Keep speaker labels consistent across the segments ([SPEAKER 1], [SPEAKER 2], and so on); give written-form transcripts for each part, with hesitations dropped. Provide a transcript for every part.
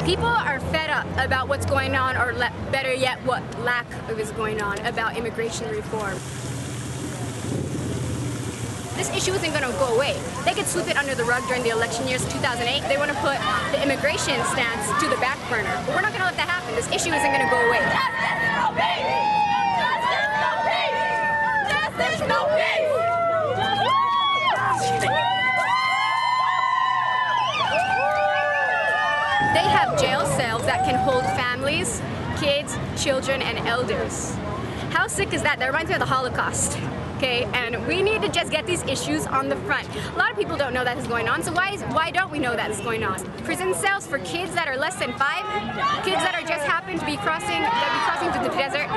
[SPEAKER 1] People are fed up about what's going on, or better yet, what lack of is going on about immigration reform. This issue isn't going to go away. They could sweep it under the rug during the election years of 2008. They want to put the immigration stance to the back burner. But we're not going to let that happen. This issue isn't going to go away. Justice, no peace! Justice, no peace! Justice, no peace! They have jail cells that can hold families, kids, children, and elders. How sick is that? That reminds me of the Holocaust. Okay, and we need to just get these issues on the front. A lot of people don't know that is going on, so why don't we know that is going on? Prison cells for kids that are less than 5, kids that are just happen to be crossing through the desert.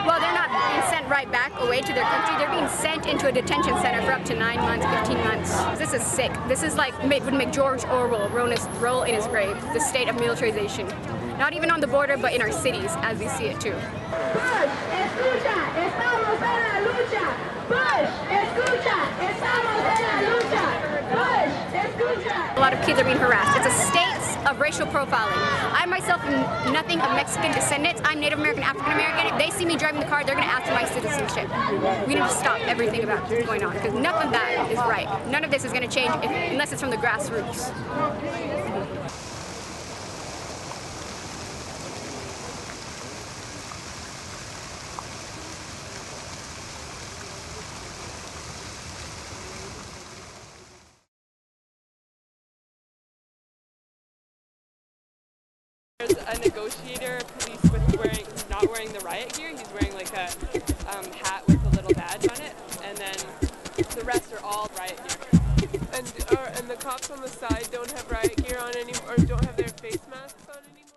[SPEAKER 1] Well, they're not being sent right back away to their country. They're being sent into a detention center for up to 9 months, 15 months. This is sick. This is like would make George Orwell roll in his grave. The state of militarization. Not even on the border, but in our cities, as we see it too. A lot of kids are being harassed. It's a state of racial profiling. I myself am nothing of Mexican descendants. I'm Native American, African American. If they see me driving the car, they're going to ask for my citizenship. We need to stop everything about what's going on, because none of that is right. None of this is going to change unless it's from the grassroots.
[SPEAKER 2] There's a negotiator, police with not wearing the riot gear. He's wearing like a hat with a little badge on it, and then the rest are all riot gear. And the cops on the side don't have riot gear on anymore, or don't have their face masks on anymore.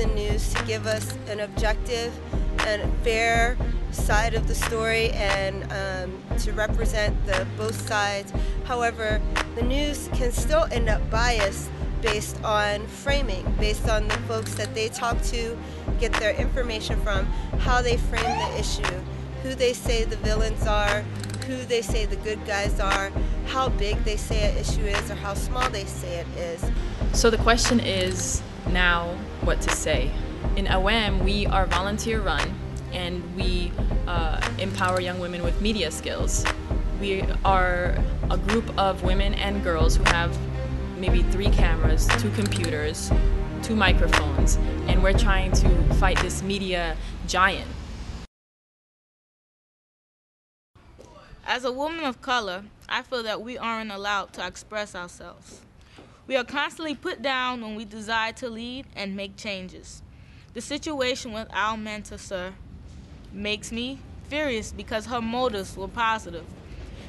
[SPEAKER 3] the news to give us an objective and fair side of the story and to represent both sides. However, the news can still end up biased based on framing, based on the folks that they talk to, get their information from, how they frame the issue, who they say the villains are, who they say the good guys are, how big they say an issue is, or how small they say it is.
[SPEAKER 4] So the question is now what to say. In AWAM, we are volunteer run and we empower young women with media skills. We are a group of women and girls who have maybe 3 cameras, 2 computers, 2 microphones, and we're trying to fight this media giant.
[SPEAKER 5] As a woman of color, I feel that we aren't allowed to express ourselves. We are constantly put down when we desire to lead and make changes. The situation with our mentor, sir, makes me furious because her motives were positive.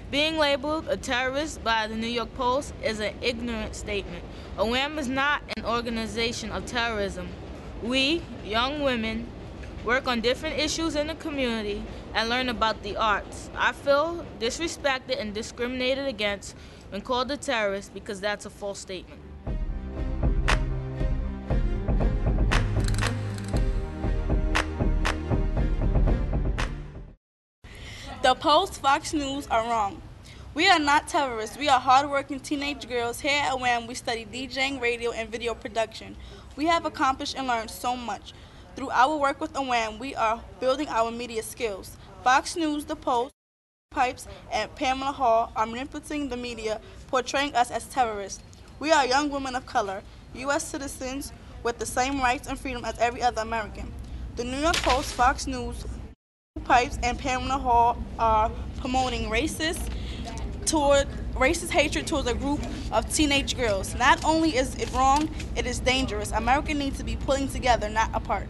[SPEAKER 5] Being labeled a terrorist by the New York Post is an ignorant statement. AWAM is not an organization of terrorism. We, young women, work on different issues in the community and learn about the arts. I feel disrespected and discriminated against when called a terrorist because that's a false statement.
[SPEAKER 6] The Post, Fox News are wrong. We are not terrorists. We are hardworking teenage girls. Here at WAM, we study DJing, radio, and video production. We have accomplished and learned so much. Through our work with WAM, we are building our media skills. Fox News, The Post, Pipes, and Pamela Hall are manipulating the media, portraying us as terrorists. We are young women of color, U.S. citizens with the same rights and freedom as every other American. The New York Post, Fox News, Pipes, and Pamela Hall are promoting racist hatred towards a group of teenage girls. Not only is it wrong, it is dangerous. America needs to be pulling together, not apart.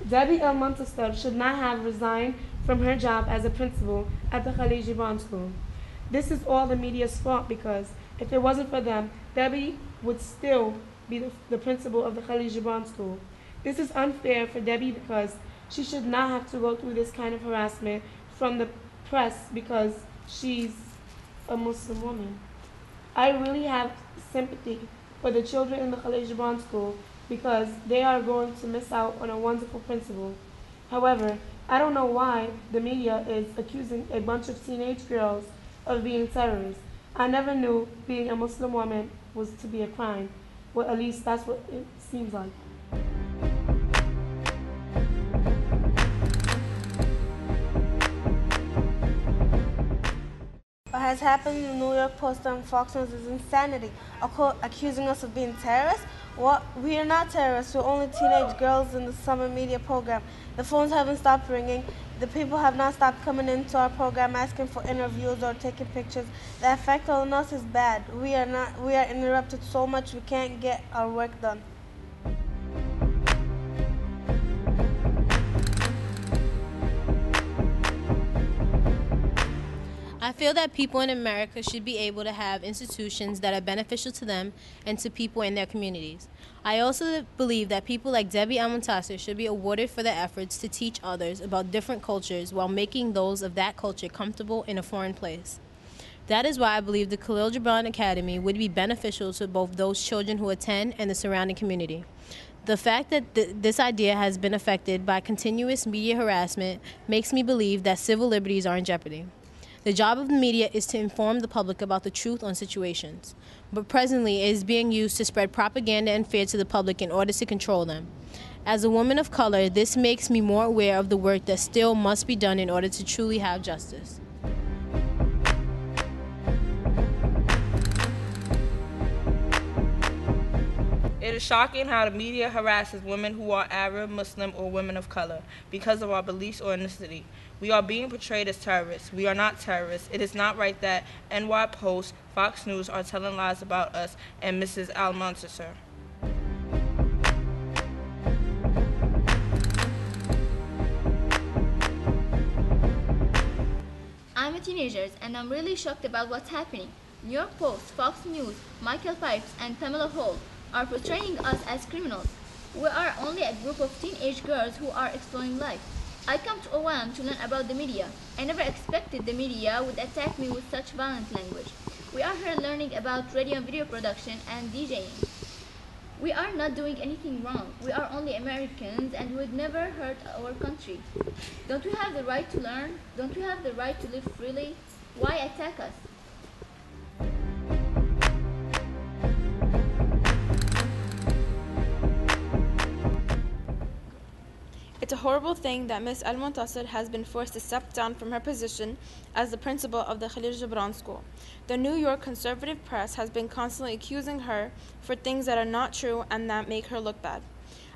[SPEAKER 7] Debbie Montester should not have resigned from her job as a principal at the Khalid Gibran School. This is all the media's fault because if it wasn't for them, Debbie would still be the principal of the Khalid Gibran School. This is unfair for Debbie because she should not have to go through this kind of harassment from the press because she's a Muslim woman. I really have sympathy for the children in the Khalid Gibran School because they are going to miss out on a wonderful principal. However, I don't know why the media is accusing a bunch of teenage girls of being terrorists. I never knew being a Muslim woman was to be a crime. Well, at least that's what it seems like.
[SPEAKER 8] What has happened in the New York Post and Fox News is insanity. Accusing us of being terrorists? What? We are not terrorists. We're only teenage girls in the summer media program. The phones haven't stopped ringing. The people have not stopped coming into our program asking for interviews or taking pictures. The effect on us is bad. We are interrupted so much we can't get our work done.
[SPEAKER 9] I feel that people in America should be able to have institutions that are beneficial to them and to people in their communities. I also believe that people like Debbie Almontasser should be awarded for their efforts to teach others about different cultures while making those of that culture comfortable in a foreign place. That is why I believe the Khalil Gibran Academy would be beneficial to both those children who attend and the surrounding community. The fact that this idea has been affected by continuous media harassment makes me believe that civil liberties are in jeopardy. The job of the media is to inform the public about the truth on situations, but presently it is being used to spread propaganda and fear to the public in order to control them. As a woman of color, this makes me more aware of the work that still must be done in order to truly have justice.
[SPEAKER 5] It is shocking how the media harasses women who are Arab, Muslim, or women of color because of our beliefs or ethnicity. We are being portrayed as terrorists. We are not terrorists. It is not right that NY Post, Fox News are telling lies about us and Mrs. Almontasser.
[SPEAKER 10] I'm a teenager and I'm really shocked about what's happening. New York Post, Fox News, Michael Pipes, and Pamela Hall are portraying us as criminals. We are only a group of teenage girls who are exploring life. I come to OM to learn about the media. I never expected the media would attack me with such violent language. We are here learning about radio and video production and DJing. We are not doing anything wrong. We are only Americans and would never hurt our country. Don't we have the right to learn? Don't we have the right to live freely? Why attack us?
[SPEAKER 11] It's a horrible thing that Ms. Al-Muntasir has been forced to step down from her position as the principal of the Khalil Gibran School. The New York conservative press has been constantly accusing her for things that are not true and that make her look bad.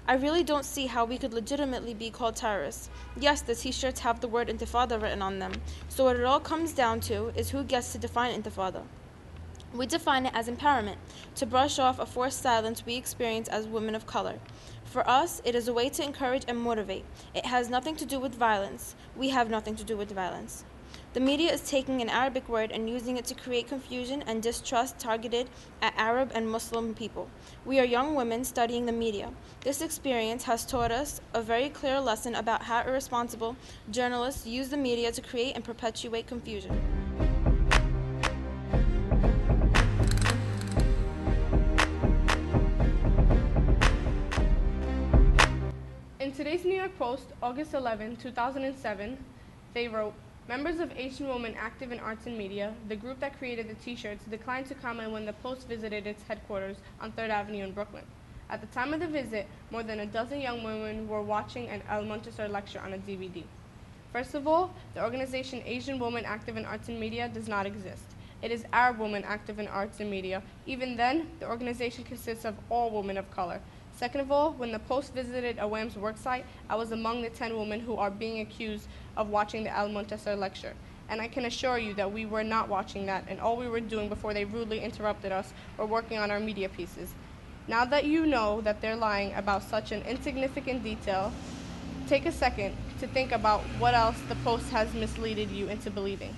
[SPEAKER 11] I really don't see how we could legitimately be called terrorists. Yes, the t-shirts have the word intifada written on them, so what it all comes down to is who gets to define intifada. We define it as empowerment, to brush off a forced silence we experience as women of color. For us, it is a way to encourage and motivate. It has nothing to do with violence. We have nothing to do with violence. The media is taking an Arabic word and using it to create confusion and distrust targeted at Arab and Muslim people. We are young women studying the media. This experience has taught us a very clear lesson about how irresponsible journalists use the media to create and perpetuate confusion.
[SPEAKER 7] In today's New York Post, August 11, 2007, they wrote, "Members of Asian Women Active in Arts and Media, the group that created the t-shirts, declined to comment when the Post visited its headquarters on 3rd Avenue in Brooklyn. At the time of the visit, more than a dozen young women were watching an Al-Muntasir lecture on a DVD. First of all, the organization Asian Women Active in Arts and Media does not exist. It is Arab Women Active in Arts and Media. Even then, the organization consists of all women of color. Second of all, when the Post visited AWAM's worksite, I was among the 10 women who are being accused of watching the Al-Muntasir lecture. And I can assure you that we were not watching that, and all we were doing before they rudely interrupted us were working on our media pieces. Now that you know that they're lying about such an insignificant detail, take a second to think about what else the Post has misleaded you into believing."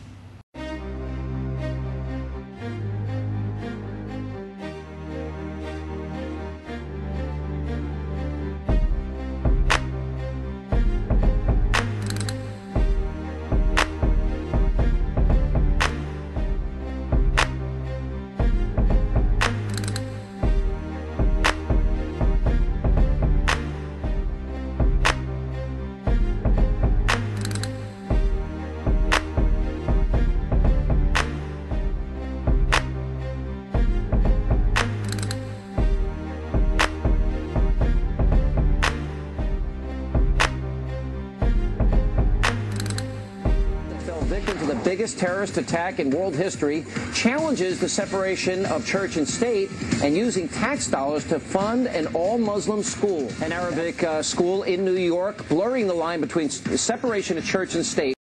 [SPEAKER 12] Victim to the biggest terrorist attack in world history, challenges the separation of church and state and using tax dollars to fund an all-Muslim school, an Arabic school in New York, blurring the line between separation of church and state.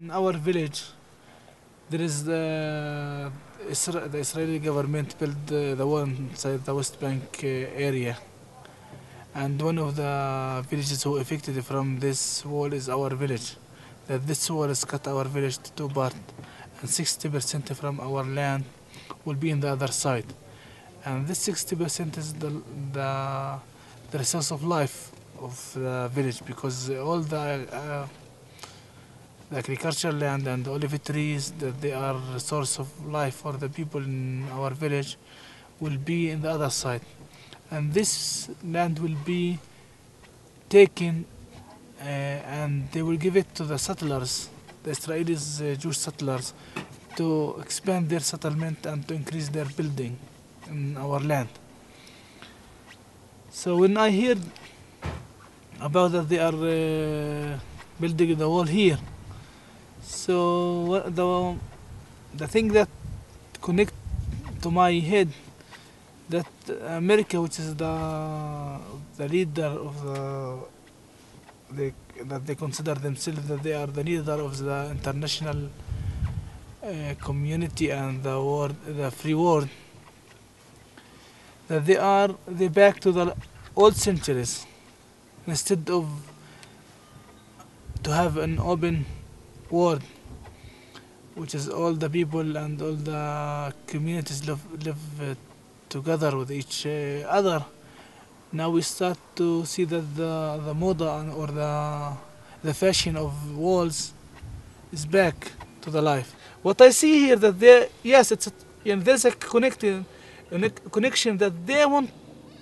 [SPEAKER 13] In our village, there is the Israeli government built the wall inside the West Bank area. And one of the villages who affected from this wall is our village. That this wall has cut our village to two parts, and 60% from our land will be in the other side. And this 60% is the resource of life of the village, because all the agricultural land and the olive trees that they are a source of life for the people in our village will be in the other side. And this land will be taken and they will give it to the settlers, the Israelis, Jewish settlers, to expand their settlement and to increase their building in our land. So when I hear about that they are building the wall here, so the thing that connect to my head, that America, which is the leader of that they consider themselves that they are the leader of the international community and the world, the free world, that they back to the old centuries instead of to have an open world, which is all the people and all the communities live together with each other. Now we start to see that the moda or the fashion of walls is back to the life. What I see here that there's a connection that they want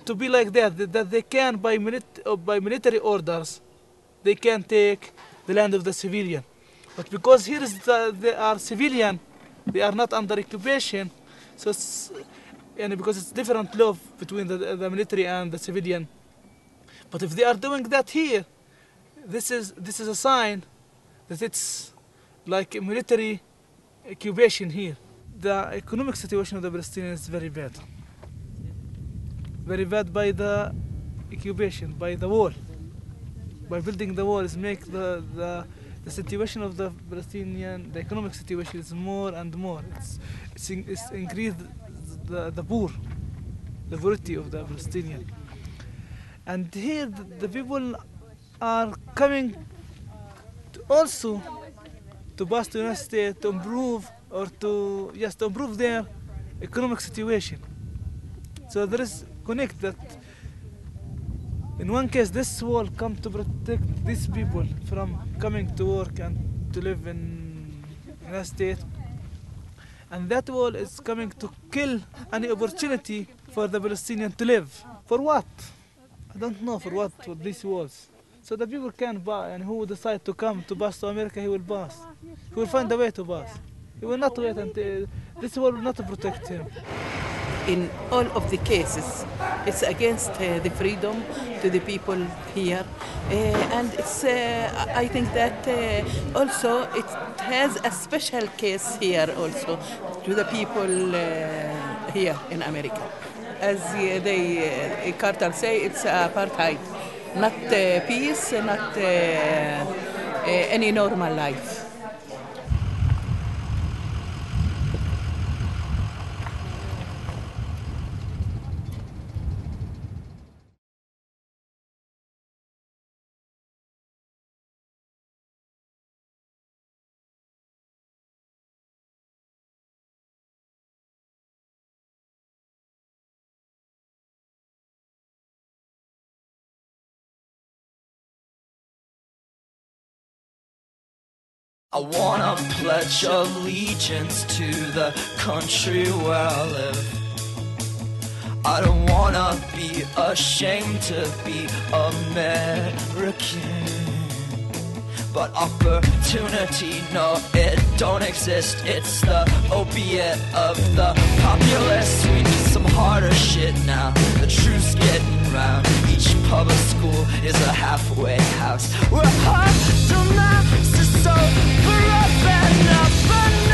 [SPEAKER 13] to be like that they can by military orders they can take the land of the civilian. But because here they are civilian, they are not under occupation, so it's, because it's different law between the military and the civilian. But if they are doing that here, this is a sign that it's like a military occupation here. The economic situation of the Palestinians is very bad. Very bad by the occupation, by the wall. By building the walls, make the situation of the Palestinian, the economic situation is more and more. It's increased the poor, the poverty of the Palestinian. And here the people are coming also to pass to the United States to improve or to improve their economic situation. So there is connect that in one case this wall come to protect these people from coming to work and to live in the United States, and that wall is coming to kill any opportunity for the Palestinian to live. For what? I don't know for what with these walls. So the people can buy, and who decide to come to pass to America, he will pass. He will find a way to pass. He will not wait until this wall will not protect him.
[SPEAKER 14] In all of the cases, it's against the freedom to the people here, and it's. I think that also it has a special case here also to the people here in America, as Carter say, it's apartheid, not peace, not any normal life.
[SPEAKER 15] I wanna pledge allegiance to the country where I live. I don't wanna be ashamed to be American. But opportunity, no, it don't exist. It's the opiate of the populace. We need some harder shit now. The truth's getting round. Each public school is a halfway house. We're hard to master, so we're up and up and up.